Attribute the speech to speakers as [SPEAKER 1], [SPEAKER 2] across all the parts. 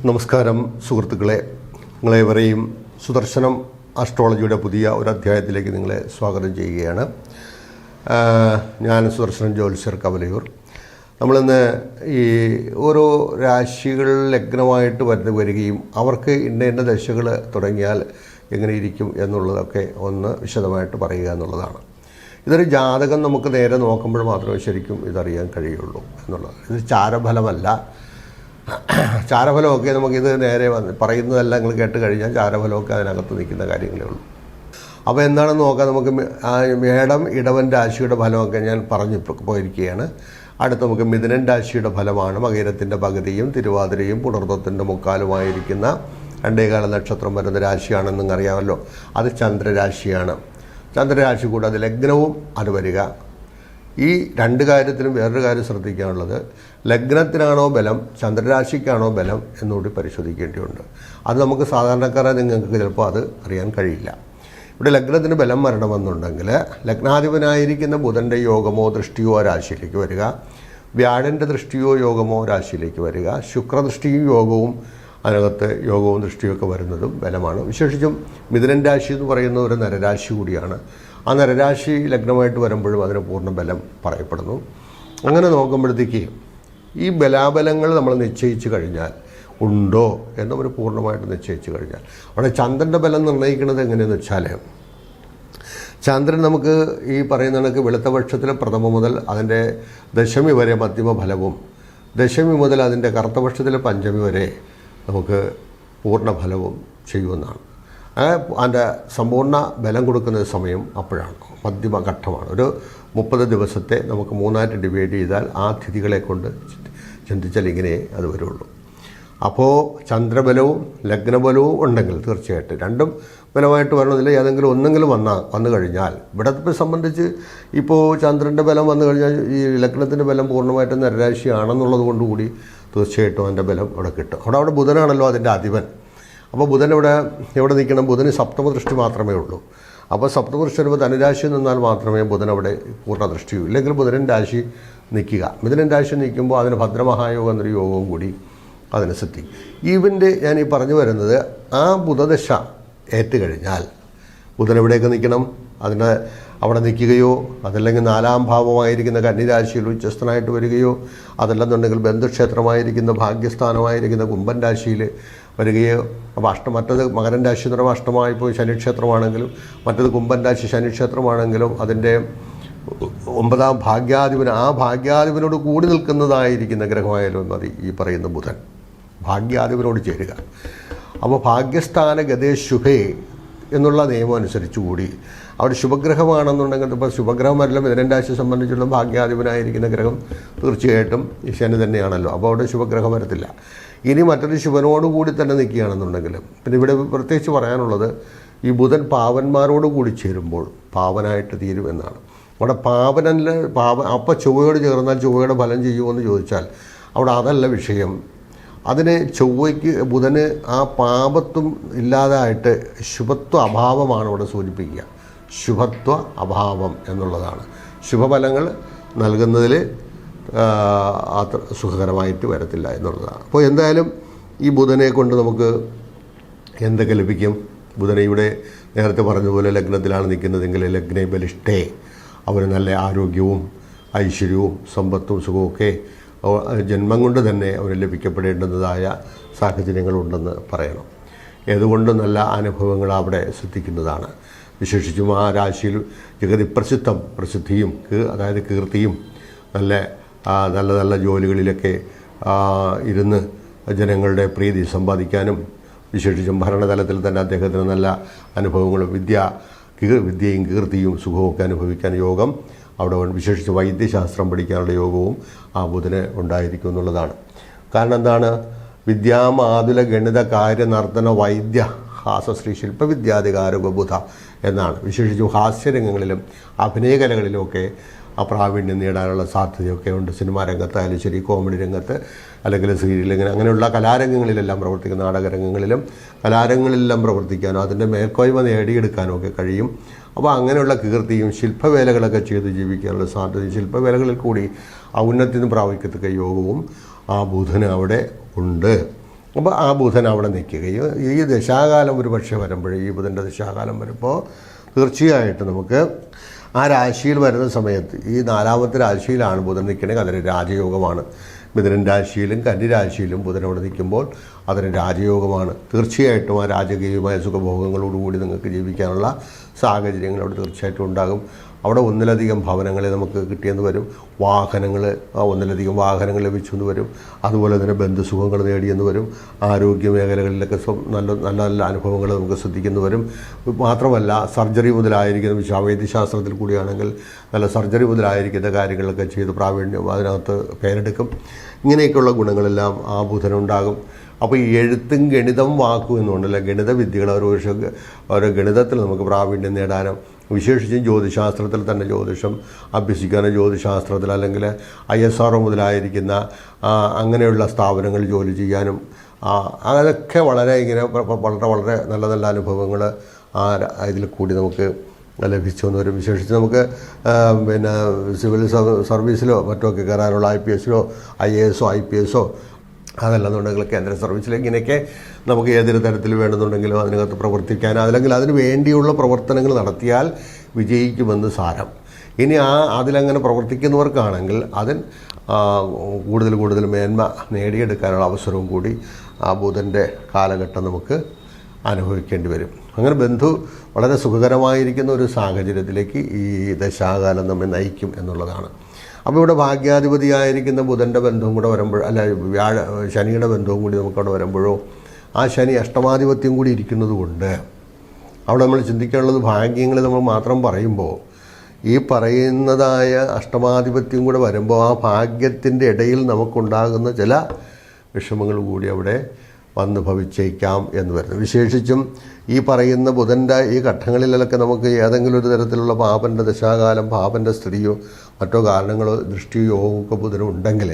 [SPEAKER 1] നമസ്കാരം സുഹൃത്തുക്കളെ, നിങ്ങളേവരെയും സുദർശനം ആസ്ട്രോളജിയുടെ പുതിയ ഒരു അധ്യായത്തിലേക്ക് നിങ്ങളെ സ്വാഗതം ചെയ്യുകയാണ്. ഞാൻ സുദർശനം ജ്യോത്സ്യർ കവലയൂർ. നമ്മളിന്ന് ഈ ഓരോ രാശികൾ ലഗ്നമായിട്ട് വരികയും അവർക്ക് ഇന്ന ദശകൾ തുടങ്ങിയാൽ എങ്ങനെ ഇരിക്കും എന്നുള്ളതൊക്കെ ഒന്ന് വിശദമായിട്ട് പറയുക എന്നുള്ളതാണ്. ഇതൊരു ജാതകം നമുക്ക് നേരെ നോക്കുമ്പോൾ മാത്രമേ ശരിക്കും ഇതറിയാൻ കഴിയുള്ളൂ എന്നുള്ളത്. ഇത് ചാരഫലമല്ല. ചാരഫലമൊക്കെ നമുക്കിത് നേരെ പറയുന്നതെല്ലാം നിങ്ങൾ കേട്ട് കഴിഞ്ഞാൽ ചാരഫലമൊക്കെ അതിനകത്ത് നിൽക്കുന്ന കാര്യങ്ങളേ ഉള്ളൂ. അപ്പോൾ എന്താണെന്ന് നോക്കാം. നമുക്ക് മേടം ഇടവൻ രാശിയുടെ ഫലമൊക്കെ ഞാൻ പറഞ്ഞു പോയിരിക്കുകയാണ്. അടുത്ത് നമുക്ക് മിഥുനൻ രാശിയുടെ ഫലമാണ്. മകരത്തിൻ്റെ പകുതിയും തിരുവാതിരയും പുണർത്തത്തിൻ്റെ മുക്കാലുമായിരിക്കുന്ന 2 നക്ഷത്രം വരുന്ന രാശിയാണെന്ന് അറിയാമല്ലോ. അത് ചന്ദ്രരാശിയാണ്. ചന്ദ്രരാശി കൂടാതെ ലഗ്നവും അത് വരിക. ഈ രണ്ട് കാര്യത്തിലും വേറൊരു കാര്യം ശ്രദ്ധിക്കാനുള്ളത്, ലഗ്നത്തിനാണോ ബലം ചന്ദ്രരാശിക്കാണോ ബലം എന്നുകൂടി പരിശോധിക്കേണ്ടിയുണ്ട്. അത് നമുക്ക് സാധാരണക്കാരെ നിങ്ങൾക്ക് ചിലപ്പോൾ അത് അറിയാൻ കഴിയില്ല. ഇവിടെ ലഗ്നത്തിന് ബലം വരണമെന്നുണ്ടെങ്കിൽ ലഗ്നാധിപനായിരിക്കുന്ന ബുധൻ്റെ യോഗമോ ദൃഷ്ടിയോ രാശിയിലേക്ക് വരിക, വ്യാഴൻ്റെ ദൃഷ്ടിയോ യോഗമോ രാശിയിലേക്ക് വരിക, ശുക്രദൃഷ്ടിയും യോഗവും അതിനകത്ത് യോഗവും ദൃഷ്ടിയൊക്കെ വരുന്നതും ബലമാണ്. വിശേഷിച്ചും മിഥുനൻ രാശി എന്ന് പറയുന്ന ഒരു നരരാശി കൂടിയാണ്. ആ നരരാശി ലഗ്നമായിട്ട് വരുമ്പോഴും അതിന് പൂർണ്ണ ബലം പറയപ്പെടുന്നു. അങ്ങനെ നോക്കുമ്പോഴത്തേക്ക് ഈ ബലാബലങ്ങൾ നമ്മൾ നിശ്ചയിച്ച് കഴിഞ്ഞാൽ ഉണ്ടോ എന്ന് നമ്മൾ പൂർണ്ണമായിട്ട് നിശ്ചയിച്ച് കഴിഞ്ഞാൽ അവിടെ ചന്ദ്രൻ്റെ ബലം നിർണ്ണയിക്കുന്നത് എങ്ങനെയെന്ന് വെച്ചാൽ, ചന്ദ്രൻ നമുക്ക് ഈ പറയുന്ന കണക്ക് വെളുത്തപക്ഷത്തിലെ പ്രഥമ മുതൽ അതിൻ്റെ ദശമി വരെ മധ്യമ ഫലവും, ദശമി മുതൽ അതിൻ്റെ കറുത്തപക്ഷത്തിലെ പഞ്ചമി വരെ നമുക്ക് പൂർണ്ണഫലവും ചെയ്യുമെന്നാണ്. അതിൻ്റെ സമ്പൂർണ്ണ ബലം കൊടുക്കുന്ന സമയം അപ്പോഴാണ്, മധ്യമഘട്ടമാണ്. ഒരു 30 ദിവസത്തെ നമുക്ക് 3ആയിട്ട് ഡിവൈഡ് ചെയ്താൽ ആ തിഥികളെ കൊണ്ട് ചിന്തിച്ചാൽ ഇങ്ങനെ അത് വരുള്ളൂ. അപ്പോൾ ചന്ദ്രബലവും ലഗ്നബലവും ഉണ്ടെങ്കിൽ തീർച്ചയായിട്ടും രണ്ടും ബലമായിട്ട് വരണമെന്നില്ല, ഏതെങ്കിലും ഒന്നെങ്കിലും വന്നു കഴിഞ്ഞാൽ ഇവിടെ സംബന്ധിച്ച് ഇപ്പോൾ ചന്ദ്രൻ്റെ ബലം വന്നു കഴിഞ്ഞാൽ ഈ ലഗ്നത്തിൻ്റെ ബലം പൂർണ്ണമായിട്ടും നരരാശിയാണെന്നുള്ളത് കൊണ്ടുകൂടി തീർച്ചയായിട്ടും അതിൻ്റെ ബലം അവിടെ കിട്ടും. അവിടെ ബുധനാണല്ലോ അതിൻ്റെ അധിപൻ. അപ്പോൾ ബുധൻ എവിടെ നിൽക്കണം? ബുധന് സപ്തമദൃഷ്ടി മാത്രമേ ഉള്ളൂ. അപ്പോൾ സപ്തമദൃഷ്ടി വരുമ്പോൾ ധനുരാശി നിന്നാൽ മാത്രമേ ബുധൻ അവിടെ പൂർണ്ണദൃഷ്ടിയൂ. ഇല്ലെങ്കിൽ ബുധനൻ രാശി നിൽക്കുക. മിഥുനൻ രാശി നിൽക്കുമ്പോൾ അതിന് ഭദ്രമഹായോഗം എന്നൊരു യോഗവും കൂടി അതിന് സിദ്ധി. ഞാൻ ഈ പറഞ്ഞു വരുന്നത്, ആ ബുധദശ ഏറ്റുകഴിഞ്ഞാൽ ബുധൻ എവിടെയൊക്കെ നിൽക്കണം? അവിടെ നിൽക്കുകയോ അതല്ലെങ്കിൽ 4ാം ഭാവമായിരിക്കുന്ന കന്നിരാശിയിൽ ഉച്ചസ്ഥനായിട്ട് വരികയോ അതല്ലെന്നുണ്ടെങ്കിൽ ബന്ധുക്ഷേത്രമായിരിക്കുന്ന ഭാഗ്യസ്ഥാനമായിരിക്കുന്ന കുംഭൻ രാശിയിൽ വരികയോ. അപ്പോൾ മറ്റത് മകരൻ രാശി എന്ന് പറയുമ്പോൾ അഷ്ടമായിപ്പോയി ശനിക്ഷേത്രമാണെങ്കിലും, മറ്റത് കുംഭൻ രാശി ശനിക്ഷേത്രമാണെങ്കിലും അതിൻ്റെ 9ാം ഭാഗ്യാധിപന്, ആ ഭാഗ്യാധിപനോട് കൂടി നിൽക്കുന്നതായിരിക്കുന്ന ഗ്രഹമായാലും മതി ഈ പറയുന്ന ബുധൻ ഭാഗ്യാധിപനോട് ചേരുക. അപ്പോൾ ഭാഗ്യസ്ഥാന ഗതേ ശുഭേ എന്നുള്ള നിയമം അനുസരിച്ച് കൂടി അവിടെ ശുഭഗ്രഹമാണെന്നുണ്ടെങ്കിൽ, ഇപ്പോൾ ശുഭഗ്രഹമല്ല മിഥുനൻ രാശിയെ സംബന്ധിച്ചുള്ള ഭാഗ്യാധിപനായിരിക്കുന്ന ഗ്രഹം തീർച്ചയായിട്ടും ശനി തന്നെയാണല്ലോ. അപ്പോൾ അവിടെ ശുഭഗ്രഹം വരത്തില്ല. ഇനി മറ്റൊരു ശുഭനോടുകൂടി തന്നെ നിൽക്കുകയാണെന്നുണ്ടെങ്കിലും, പിന്നെ ഇവിടെ പ്രത്യേകിച്ച് പറയാനുള്ളത്, ഈ ബുധൻ പാവന്മാരോട് കൂടി ചേരുമ്പോൾ പാവനായിട്ട് തീരുമെന്നാണ്. അവിടെ അപ്പോൾ ചൊവ്വയോട് ചേർന്നാൽ ചൊവ്വയുടെ ഫലം ചെയ്യുമോ ചോദിച്ചാൽ അവിടെ അതല്ല വിഷയം. അതിന് ചൊവ്വയ്ക്ക് ബുധന് ആ പാപത്വം ഇല്ലാതായിട്ട് ശുഭത്വ അഭാവമാണ് ഇവിടെ സൂചിപ്പിക്കുക. ശുഭത്വ അഭാവം എന്നുള്ളതാണ്. ശുഭഫലങ്ങൾ നൽകുന്നതിൽ അത്ര സുഖകരമായിട്ട് വരത്തില്ല എന്നുള്ളതാണ്. അപ്പോൾ എന്തായാലും ഈ ബുധനെ കൊണ്ട് നമുക്ക് എന്തൊക്കെ ലഭിക്കും? ബുധനെ ഇവിടെ നേരത്തെ പറഞ്ഞതുപോലെ ലഗ്നത്തിലാണ് നിൽക്കുന്നതെങ്കിൽ ലഗ്നെ ബലിഷ്ഠേ, അവന് നല്ല ആരോഗ്യവും ഐശ്വര്യവും സമ്പത്തും സുഖമൊക്കെ ജന്മം കൊണ്ട് തന്നെ അവന് ലഭിക്കപ്പെടേണ്ടുന്നതായ സാഹചര്യങ്ങളുണ്ടെന്ന് പറയണം. ഏതുകൊണ്ടും നല്ല അനുഭവങ്ങൾ അവിടെ സിദ്ധിക്കുന്നതാണ്. വിശേഷിച്ചും ആ രാശിയിൽ ജഗതി പ്രസിദ്ധിയും അതായത് കീർത്തിയും നല്ല നല്ല ജോലികളിലൊക്കെ ഇരുന്ന് ജനങ്ങളുടെ പ്രീതി സമ്പാദിക്കാനും, വിശേഷിച്ചും ഭരണതലത്തിൽ തന്നെ അദ്ദേഹത്തിന് നല്ല അനുഭവങ്ങളും വിദ്യയും കീർത്തിയും സുഖവും ഒക്കെ അനുഭവിക്കാൻ യോഗം അവിടെ വിശേഷിച്ച് വൈദ്യശാസ്ത്രം പഠിക്കാനുള്ള യോഗവും ആ ബുധന് ഉണ്ടായിരിക്കും എന്നുള്ളതാണ്. കാരണം എന്താണ്? വിദ്യാമാതുല ഗണിത കാര്യ നർത്തന വൈദ്യ ഹാസശ്രീ ശില്പവിദ്യാധികാരക ബുധ എന്നാണ്. വിശേഷിച്ചും ഹാസ്യരംഗങ്ങളിലും അഭിനയകലകളിലുമൊക്കെ ആ പ്രാവീണ്യം നേടാനുള്ള സാധ്യതയൊക്കെ ഉണ്ട്. സിനിമാ രംഗത്തായാലും ശരി, കോമഡി രംഗത്ത് അല്ലെങ്കിൽ സീരിയൽ അങ്ങനെയുള്ള കലാരംഗങ്ങളിലെല്ലാം പ്രവർത്തിക്കുന്ന, നാടകരംഗങ്ങളിലും കലാരംഗങ്ങളിലെല്ലാം പ്രവർത്തിക്കാനോ അതിൻ്റെ മേൽക്കോയ്മ നേടിയെടുക്കാനോ ഒക്കെ കഴിയും. അപ്പോൾ അങ്ങനെയുള്ള കീർത്തിയും ശില്പവേലകളൊക്കെ ചെയ്ത് ജീവിക്കാനുള്ള സാധ്യതയും ശില്പവേലകളിൽ കൂടി ഔന്നത്യത്തിന് പ്രാപിക്കത്തക്ക യോഗവും ആ ബുധന് അവിടെ ഉണ്ട്. അപ്പോൾ ആ ബുധൻ അവിടെ നിൽക്കുകയും ഈ ദശാകാലം ഒരു പക്ഷേ വരുമ്പോൾ, ഈ ബുധൻ്റെ ദശാകാലം വരുമ്പോൾ തീർച്ചയായിട്ടും നമുക്ക് ആ രാശിയിൽ വരുന്ന സമയത്ത്, ഈ 4ാമത്തെ രാശിയിലാണ് ബുധൻ നിൽക്കണമെങ്കിൽ അതൊരു രാജയോഗമാണ്. മിഥുനൻ രാശിയിലും കന്നി രാശിയിലും ബുധൻ അവിടെ നിൽക്കുമ്പോൾ അതൊരു രാജയോഗമാണ്. തീർച്ചയായിട്ടും ആ രാജകീയമായ സുഖഭോഗങ്ങളോടുകൂടി നിങ്ങൾക്ക് ജീവിക്കാനുള്ള സാഹചര്യങ്ങൾ അവിടെ തീർച്ചയായിട്ടും ഉണ്ടാകും. അവിടെ ഒന്നിലധികം ഭവനങ്ങളെ നമുക്ക് കിട്ടിയെന്ന് വരും, വാഹനങ്ങൾ ഒന്നിലധികം വാഹനങ്ങൾ ലഭിച്ചെന്ന് വരും, അതുപോലെ തന്നെ ബന്ധുസുഖങ്ങൾ നേടിയെന്ന് വരും, ആരോഗ്യ മേഖലകളിലൊക്കെ നല്ല നല്ല നല്ല അനുഭവങ്ങൾ നമുക്ക് ശ്രദ്ധിക്കുന്നു വരും. മാത്രമല്ല സർജറി മുതലായിരിക്കുന്ന വൈദ്യശാസ്ത്രത്തിൽ കൂടിയാണെങ്കിൽ നല്ല സർജറി മുതലായിരിക്കുന്ന കാര്യങ്ങളൊക്കെ ചെയ്ത് പ്രാവീണ്യം അതിനകത്ത് പേരെടുക്കും. ഇങ്ങനെയൊക്കെയുള്ള ഗുണങ്ങളെല്ലാം ആ ബുധനുണ്ടാകും. അപ്പോൾ ഈ എഴുത്തും ഗണിതം വാക്കും എന്നുകൊണ്ടല്ല, ഗണിത വിദ്യകൾ ഓരോ ഗണിതത്തിൽ നമുക്ക് പ്രാവീണ്യം നേടാനും, വിശേഷിച്ചും ജ്യോതിശാസ്ത്രത്തിൽ തന്നെ ജ്യോതിഷം അഭ്യസിക്കാനും, ജ്യോതിശാസ്ത്രത്തിൽ അല്ലെങ്കിൽ ISRO മുതലായിരിക്കുന്ന അങ്ങനെയുള്ള സ്ഥാപനങ്ങളിൽ ജോലി ചെയ്യാനും, അതൊക്കെ വളരെ വളരെ നല്ല നല്ല അനുഭവങ്ങൾ ഇതിൽ കൂടി നമുക്ക് ലഭിച്ചു എന്ന് വരും. വിശേഷിച്ച് നമുക്ക് പിന്നെ സിവിൽ സർവീസിലോ മറ്റൊക്കെ കയറാനുള്ള IPS-ലോ IAS-ഓ IPS-ഓ അതല്ലെന്നുണ്ടെങ്കിൽ കേന്ദ്ര സർവീസിൽ ഇങ്ങനെയൊക്കെ നമുക്ക് ഏതൊരു തരത്തിൽ വേണമെന്നുണ്ടെങ്കിലും അതിനകത്ത് പ്രവർത്തിക്കാൻ, അല്ലെങ്കിൽ അതിന് വേണ്ടിയുള്ള പ്രവർത്തനങ്ങൾ നടത്തിയാൽ വിജയിക്കുമെന്ന് സാരം. ഇനി അതിലങ്ങനെ പ്രവർത്തിക്കുന്നവർക്കാണെങ്കിൽ അതിൽ കൂടുതൽ മേന്മ നേടിയെടുക്കാനുള്ള അവസരവും കൂടി ആ ബുധൻ്റെ കാലഘട്ടം നമുക്ക് അനുഭവിക്കേണ്ടി വരും. അങ്ങനെ ബന്ധു വളരെ സുഖകരമായിരിക്കുന്ന ഒരു സാഹചര്യത്തിലേക്ക് ഈ ദശാകാലം നമ്മെ നയിക്കും എന്നുള്ളതാണ്. അപ്പോൾ ഇവിടെ ഭാഗ്യാധിപതിയായിരിക്കുന്ന ബുധൻ്റെ ബന്ധവും കൂടെ വരുമ്പോൾ, അല്ല ശനിയുടെ ബന്ധവും കൂടി നമുക്കവിടെ വരുമ്പോഴോ, ആ ശനി അഷ്ടമാധിപത്യം കൂടി ഇരിക്കുന്നത് കൊണ്ട് അവിടെ നമ്മൾ ചിന്തിക്കാനുള്ളത്, ഭാഗ്യങ്ങൾ നമ്മൾ മാത്രം പറയുമ്പോൾ ഈ പറയുന്നതായ അഷ്ടമാധിപത്യം കൂടെ വരുമ്പോൾ ആ ഭാഗ്യത്തിൻ്റെ ഇടയിൽ നമുക്കുണ്ടാകുന്ന ചില വിഷമങ്ങൾ കൂടി അവിടെ വന്ന് ഭവിച്ചേക്കാം എന്ന് വരുന്നു. വിശേഷിച്ചും ഈ പറയുന്ന ബുധൻ്റെ ഈ ഘട്ടങ്ങളിലൊക്കെ നമുക്ക് ഏതെങ്കിലും ഒരു തരത്തിലുള്ള പാപൻ്റെ ദശാകാലം, പാപൻ്റെ സ്ഥിതിയോ മറ്റോ കാരണങ്ങളോ ദൃഷ്ടിയോ യോഗമൊക്കെ ബുധനും ഉണ്ടെങ്കിൽ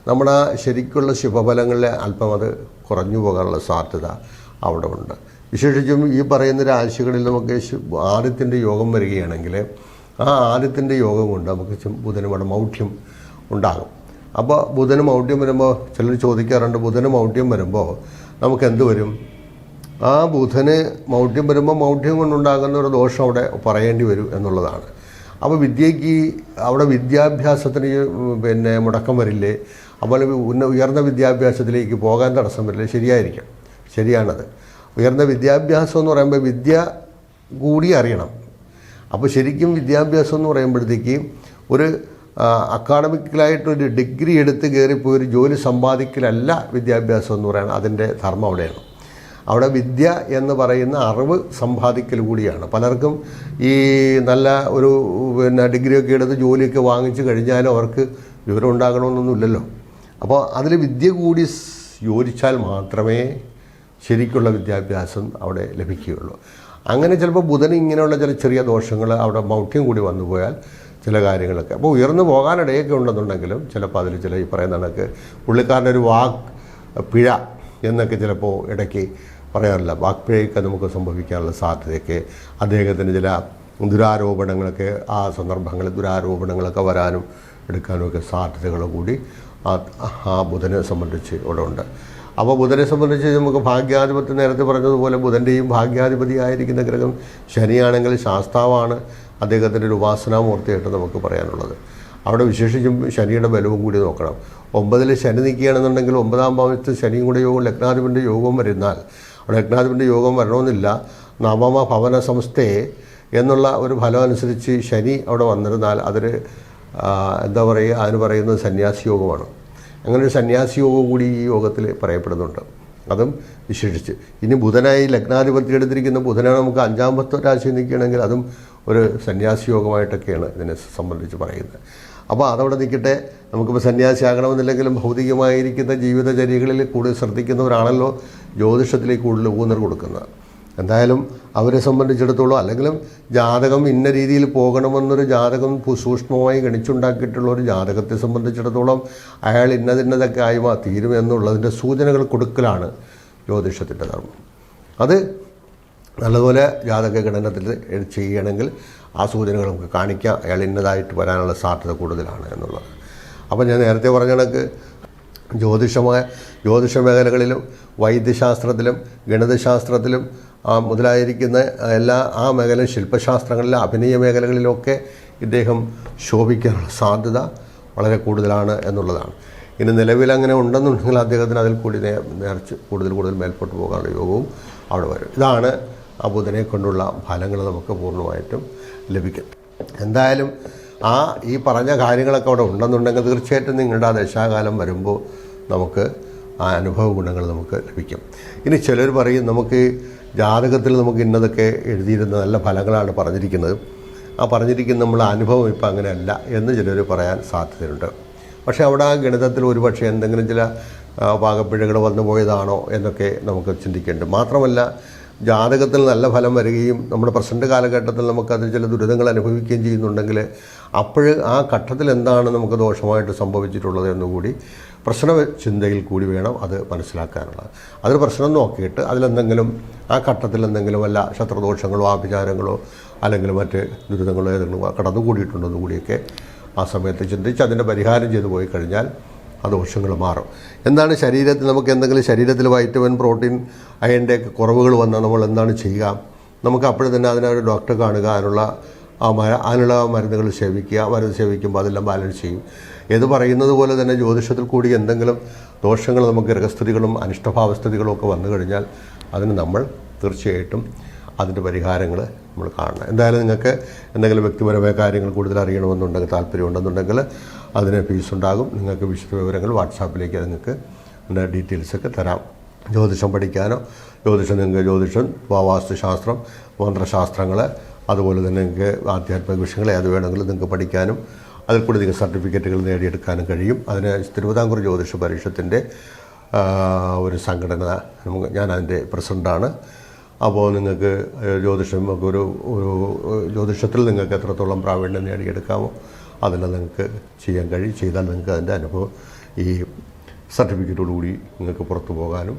[SPEAKER 1] നമ്മുടെ ശരിക്കുള്ള ശുഭഫലങ്ങളിൽ അല്പം അത് കുറഞ്ഞു പോകാനുള്ള സാധ്യത അവിടെ ഉണ്ട്. വിശേഷിച്ചും ഈ പറയുന്ന രാശികളിൽ നമുക്ക് ആദിത്യൻ്റെ യോഗം വരികയാണെങ്കിൽ ആ ആദിത്യൻ്റെ യോഗം കൊണ്ട് നമുക്ക് ബുധന് ഇവിടെ മൗഢ്യം ഉണ്ടാകും. അപ്പോൾ ബുധന് മൗഢ്യം വരുമ്പോൾ ചിലർ ചോദിക്കാറുണ്ട്, ബുധന് മൗഢ്യം വരുമ്പോൾ നമുക്ക് എന്ത് വരും? ആ ബുധന് മൗഢ്യം വരുമ്പോൾ മൗഢ്യം കൊണ്ടുണ്ടാകുന്ന ഒരു ദോഷം അവിടെ പറയേണ്ടി വരും എന്നുള്ളതാണ്. അപ്പോൾ വിദ്യയ്ക്ക് അവിടെ വിദ്യാഭ്യാസത്തിന് പിന്നെ മുടക്കം വരില്ലേ? അപ്പോൾ ഉയർന്ന വിദ്യാഭ്യാസത്തിലേക്ക് പോകാൻ തടസ്സം വരില്ലേ? ശരിയായിരിക്കും, ശരിയാണത്. ഉയർന്ന വിദ്യാഭ്യാസം എന്ന് പറയുമ്പോൾ വിദ്യ കൂടി അറിയണം. അപ്പോൾ ശരിക്കും വിദ്യാഭ്യാസം എന്ന് പറയുമ്പോഴത്തേക്ക് ഒരു അക്കാഡമിക്കലായിട്ടൊരു ഡിഗ്രി എടുത്ത് കയറിപ്പോയി ഒരു ജോലി സമ്പാദിക്കലല്ല വിദ്യാഭ്യാസം എന്ന് പറയുന്നത്. അതിൻ്റെ ധർമ്മം അവിടെയാണ്. അവിടെ വിദ്യ എന്ന് പറയുന്ന അറിവ് സമ്പാദിക്കൽ കൂടിയാണ്. പലർക്കും ഈ നല്ല ഒരു ഡിഗ്രിയൊക്കെ എടുത്ത് ജോലിയൊക്കെ വാങ്ങിച്ചു കഴിഞ്ഞാലും അവർക്ക് വിവരം ഉണ്ടാകണമെന്നൊന്നുമില്ലല്ലോ. അപ്പോൾ അതിൽ വിദ്യ കൂടി യോജിച്ചാൽ മാത്രമേ ശരിക്കുള്ള വിദ്യാഭ്യാസം അവിടെ ലഭിക്കുകയുള്ളൂ. അങ്ങനെ ചിലപ്പോൾ ബുധൻ ഇങ്ങനെയുള്ള ചില ചെറിയ ദോഷങ്ങൾ അവിടെ മൗഢ്യം കൂടി വന്നു പോയാൽ ചില കാര്യങ്ങളൊക്കെ അപ്പോൾ ഉയർന്നു പോകാനിടയൊക്കെ ഉണ്ടെന്നുണ്ടെങ്കിലും ചിലപ്പോൾ അതിൽ ചില ഈ പറയുന്ന കണക്ക് പുള്ളിക്കാരൻ്റെ ഒരു പിഴ എന്നൊക്കെ ചിലപ്പോൾ ഇടയ്ക്ക് പറയാറില്ല. വാക്പിഴയൊക്കെ നമുക്ക് സംഭവിക്കാനുള്ള സാധ്യതയൊക്കെ, അദ്ദേഹത്തിന് ചില ദുരാരോപണങ്ങളൊക്കെ ആ സന്ദർഭങ്ങളിൽ ദുരാരോപണങ്ങളൊക്കെ വരാനും എടുക്കാനും ഒക്കെ സാധ്യതകൾ കൂടി ആ ബുധനെ സംബന്ധിച്ച് ഇവിടെ ഉണ്ട്. അപ്പോൾ ബുധനെ സംബന്ധിച്ച് നമുക്ക് ഭാഗ്യാധിപത്യം നേരത്തെ പറഞ്ഞതുപോലെ ബുധൻ്റെയും ഭാഗ്യാധിപതിയായിരിക്കുന്ന ഗ്രഹം ശനിയാണെങ്കിൽ ശാസ്താവാണ്. അദ്ദേഹത്തിൻ്റെ ഒരു ഉപാസനാമൂർത്തിയായിട്ട് നമുക്ക് പറയാനുള്ളത്. അവിടെ വിശേഷിച്ചും ശനിയുടെ ബലവും കൂടി നോക്കണം. 9 ശനി നിൽക്കുകയാണെന്നുണ്ടെങ്കിൽ 9-ാം ഭാവത്ത് ശനിയും കൂടെ യോഗം ലഗ്നാധിപൻ്റെ യോഗം വരുന്നാൽ അവിടെ ലഗ്നാധിപൻ്റെ യോഗം വരണമെന്നില്ല. നവമ ഭവന സംസ്ഥയെ എന്നുള്ള ഒരു ഫലം അനുസരിച്ച് ശനി അവിടെ വന്നിരുന്നാൽ അതൊരു എന്താ പറയുക, അതിന് പറയുന്നത് സന്യാസി യോഗമാണ്. അങ്ങനെ ഒരു സന്യാസി യോഗം കൂടി ഈ യോഗത്തിൽ പറയപ്പെടുന്നുണ്ട്. അതും വിശേഷിച്ച് ഇനി ബുധനായി ലഗ്നാധിപത്യം എടുത്തിരിക്കുന്ന ബുധനാണ് നമുക്ക് 5-ാമത്തെ രാശി നിൽക്കുകയാണെങ്കിൽ അതും ഒരു സന്യാസി യോഗമായിട്ടൊക്കെയാണ് ഇതിനെ സംബന്ധിച്ച് പറയുന്നത്. അപ്പോൾ അതവിടെ നിൽക്കട്ടെ. നമുക്കിപ്പോൾ സന്യാസിയാകണമെന്നില്ലെങ്കിലും ഭൗതികമായിരിക്കുന്ന ജീവിതചര്യകളിൽ കൂടുതൽ ശ്രദ്ധിക്കുന്നവരാണല്ലോ ജ്യോതിഷത്തിലേക്ക് കൂടുതൽ ഊന്നൽ കൊടുക്കുന്നത്. എന്തായാലും അവരെ സംബന്ധിച്ചിടത്തോളം അല്ലെങ്കിലും ജാതകം ഇന്ന രീതിയിൽ പോകണമെന്നൊരു ജാതകം സൂക്ഷ്മമായി ഗണിച്ചുണ്ടാക്കിയിട്ടുള്ള ഒരു ജാതകത്തെ സംബന്ധിച്ചിടത്തോളം അയാൾ ഇന്നതൊക്കെ ആയി തീരും എന്നുള്ളതിൻ്റെ സൂചനകൾ കൊടുക്കലാണ് ജ്യോതിഷത്തിൻ്റെ ധർമ്മം. അത് നല്ലപോലെ ജാതക ഗണനത്തിൽ ചെയ്യണമെങ്കിൽ ആ സൂചനകൾ നമുക്ക് കാണിക്കാം. അയാൾ ഇന്നതായിട്ട് വരാനുള്ള സാധ്യത കൂടുതലാണ് എന്നുള്ളത്. അപ്പോൾ ഞാൻ നേരത്തെ പറഞ്ഞ കണക്ക് ജ്യോതിഷ മേഖലകളിലും വൈദ്യശാസ്ത്രത്തിലും ഗണിതശാസ്ത്രത്തിലും മുതലായിരിക്കുന്ന എല്ലാ ആ മേഖല, ശില്പശാസ്ത്രങ്ങളിലും അഭിനയ മേഖലകളിലൊക്കെ ഇദ്ദേഹം ശോഭിക്കാനുള്ള സാധ്യത വളരെ കൂടുതലാണ് എന്നുള്ളതാണ്. ഇനി നിലവിൽ അങ്ങനെ ഉണ്ടെന്നുണ്ടെങ്കിൽ അദ്ദേഹത്തിന് അതിൽ കൂടി നേർച്ച് കൂടുതൽ മേൽപോട്ട് പോകാനുള്ള യോഗവും അവിടെ വരും. ഇതാണ് ആ ബുധനെ കൊണ്ടുള്ള ഫലങ്ങൾ നമുക്ക് പൂർണ്ണമായിട്ടും ലഭിക്കും. എന്തായാലും ഈ പറഞ്ഞ കാര്യങ്ങളൊക്കെ അവിടെ ഉണ്ടെന്നുണ്ടെങ്കിൽ തീർച്ചയായിട്ടും നിങ്ങളുടെ ആ ദശാകാലം വരുമ്പോൾ നമുക്ക് ആ അനുഭവ ഗുണങ്ങൾ നമുക്ക് ലഭിക്കും. ഇനി ചിലർ പറയും നമുക്ക് ജാതകത്തിൽ നമുക്ക് ഇന്നതൊക്കെ എഴുതിയിരുന്ന നല്ല ഫലങ്ങളാണ് പറഞ്ഞിരിക്കുന്നത്, ആ പറഞ്ഞിരിക്കുന്ന നമ്മളെ അനുഭവം ഇപ്പം അങ്ങനെയല്ല എന്ന് ചിലർ പറയാൻ സാധ്യതയുണ്ട്. പക്ഷേ അവിടെ ആ ഗണിതത്തിൽ ഒരുപക്ഷെ എന്തെങ്കിലും ചില പാകപ്പിഴകൾ വന്നു പോയതാണോ എന്നൊക്കെ നമുക്ക് ചിന്തിക്കേണ്ടത്. മാത്രമല്ല ജാതകത്തിൽ നല്ല ഫലം വരികയും നമ്മുടെ പ്രസൻറ്റ് കാലഘട്ടത്തിൽ നമുക്കത് ചില ദുരിതങ്ങൾ അനുഭവിക്കുകയും ചെയ്യുന്നുണ്ടെങ്കിൽ അപ്പോൾ ആ ഘട്ടത്തിൽ എന്താണ് നമുക്ക് ദോഷമായിട്ട് സംഭവിച്ചിട്ടുള്ളത് എന്നുകൂടി പ്രശ്ന ചിന്തയിൽ കൂടി വേണം അത് മനസ്സിലാക്കാനുള്ളത്. അതൊരു പ്രശ്നം നോക്കിയിട്ട് അതിലെന്തെങ്കിലും ആ ഘട്ടത്തിൽ എന്തെങ്കിലും വല്ല ശത്രുദോഷങ്ങളോ ആഭിചാരങ്ങളോ അല്ലെങ്കിൽ മറ്റ് ദുരിതങ്ങളോ ഏതെങ്കിലും കടന്നുകൂടിയിട്ടുണ്ടെന്ന് കൂടിയൊക്കെ ആ സമയത്ത് ചിന്തിച്ച് അതിൻ്റെ പരിഹാരം ചെയ്തു പോയി കഴിഞ്ഞാൽ ആ ദോഷങ്ങൾ മാറും. എന്താണ് ശരീരത്തിൽ നമുക്ക് എന്തെങ്കിലും ശരീരത്തിൽ വൈറ്റമിൻ, പ്രോട്ടീൻ, അയണിൻ്റെയൊക്കെ കുറവുകൾ വന്നാൽ നമ്മൾ എന്താണ് ചെയ്യുക? നമുക്ക് അപ്പോഴും തന്നെ അതിനൊരു ഡോക്ടറെ കാണുക, അതിനുള്ള മരുന്നുകൾ സേവിക്കുക. മരുന്ന് സേവിക്കുമ്പോൾ അതെല്ലാം ബാലൻസ് ചെയ്യും. ഇത് പറയുന്നത് പോലെ തന്നെ ജ്യോതിഷത്തിൽ കൂടി എന്തെങ്കിലും ദോഷങ്ങൾ നമുക്ക് ഗ്രഹസ്ഥിതികളും അനിഷ്ടഭാവസ്ഥിതികളും ഒക്കെ വന്നു കഴിഞ്ഞാൽ അതിന് നമ്മൾ തീർച്ചയായിട്ടും അതിൻ്റെ പരിഹാരങ്ങൾ നമ്മൾ കാണണം. എന്തായാലും നിങ്ങൾക്ക് എന്തെങ്കിലും വ്യക്തിപരമായ കാര്യങ്ങൾ കൂടുതൽ അറിയണമെന്നുണ്ടെങ്കിൽ, താല്പര്യമുണ്ടെന്നുണ്ടെങ്കിൽ അതിന് ഫീസുണ്ടാകും. നിങ്ങൾക്ക് വിശദ വിവരങ്ങൾ വാട്സാപ്പിലേക്ക് നിങ്ങൾക്ക് അതിൻ്റെ ഡീറ്റെയിൽസൊക്കെ തരാം. ജ്യോതിഷം പഠിക്കാനോ ജ്യോതിഷം, വാസ്തുശാസ്ത്രം, മന്ത്രശാസ്ത്രങ്ങൾ, അതുപോലെ തന്നെ നിങ്ങൾക്ക് ആധ്യാത്മിക വിഷയങ്ങൾ ഏത് വേണമെങ്കിലും നിങ്ങൾക്ക് പഠിക്കാനും അതിൽ കൂടി നിങ്ങൾക്ക് സർട്ടിഫിക്കറ്റുകൾ നേടിയെടുക്കാനും കഴിയും. അതിന് തിരുവിതാംകൂർ ജ്യോതിഷ പരിഷത്തിൻ്റെ ഒരു സംഘടന, ഞാൻ അതിൻ്റെ പ്രസിഡൻ്റാണ്. അപ്പോൾ നിങ്ങൾക്ക് ജ്യോതിഷത്തിൽ നിങ്ങൾക്ക് എത്രത്തോളം പ്രാവീണ്യം നേടിയെടുക്കാമോ അതെല്ലാം നിങ്ങൾക്ക് ചെയ്യാൻ കഴിയും. ചെയ്താൽ നിങ്ങൾക്ക് അതിൻ്റെ അനുഭവം ഈ സർട്ടിഫിക്കറ്റോടുകൂടി നിങ്ങൾക്ക് പുറത്തു പോകാനും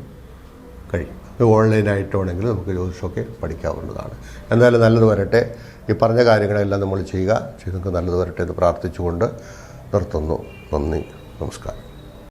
[SPEAKER 1] കഴിയും. ഓൺലൈനായിട്ടാണെങ്കിൽ നമുക്ക് ജ്യോതിഷമൊക്കെ പഠിക്കാവുന്നതാണ്. എന്തായാലും നല്ലത് വരട്ടെ. ഈ പറഞ്ഞ കാര്യങ്ങളെല്ലാം നമ്മൾ ചെയ്ത് നമുക്ക് നല്ലത് വരട്ടെ എന്ന് പ്രാർത്ഥിച്ചുകൊണ്ട് നിർത്തുന്നു. നന്ദി, നമസ്കാരം.